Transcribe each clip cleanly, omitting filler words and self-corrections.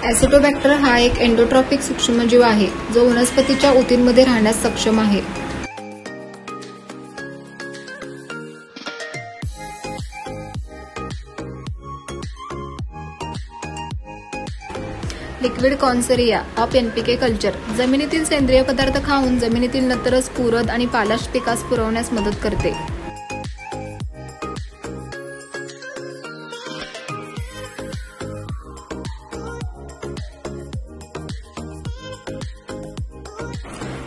ॲसिटोबॅक्टर हा एक एंडोट्रॉपिक सूक्ष्मजीव आहे जो वनस्पतीच्या ऊतींमध्ये राहण्यास सक्षम आहे. लिक्विड कॉन्सरिया ऑफ एनपीके कल्चर जमिनीतील सेंद्रिय पदार्थ खाऊन जमिनीतील नत्रस, पुरद आणि पालाश पिकास पुरवण्यास मदत करते.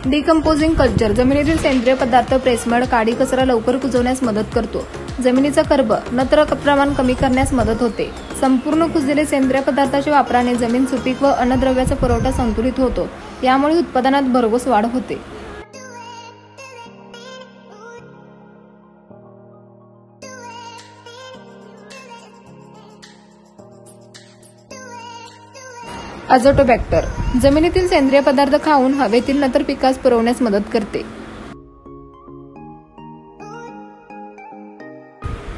डिकम्पोजिंग कल्चर जमिनीतील सेंद्रिय पदार्थ, प्रेसमड, काडी कचरा लवकर कुजवण्यास मदत करतो. जमिनीचा कर्ब, नत्र प्रमाण कमी करण्यास मदत होते. संपूर्ण कुजलेले सेंद्रिय पदार्थाच्या वापराने जमीन सुपीक व अन्नद्रव्याचा पुरवठा संतुलित होतो. यामुळे उत्पादनात भरघोस वाढ होते. अझोटोबॅक्टर जमिनीतील सेंद्रिय पदार्थ खाऊन हवेतील नत्र पिकास पुरवण्यास मदत करते.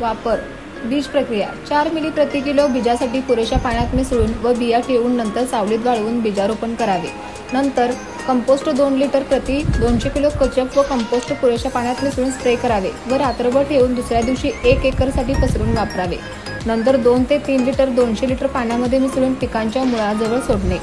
वापर बीज प्रक्रिया 4 मिली प्रति किलो बीजासाठी पुरेशा पाण्यात मिसळून व बिया ठेवून नंतर सावलीत वाळवून बीजारोपण करावे. नंतर कंपोस्ट 2 लिटर प्रति 200 किलो कचप व कंपोस्ट पुरेशा पाण्यात मिसळून स्प्रे करावे व रात्रभर ठेवून दुसऱ्या दिवशी 1 एकरसाठी पसरून वापरावे. नंतर 2 ते 3 लिटर 200 लिटर पाण्यामध्ये मिसळून पिकांच्या मुळाजवळ सोडणे.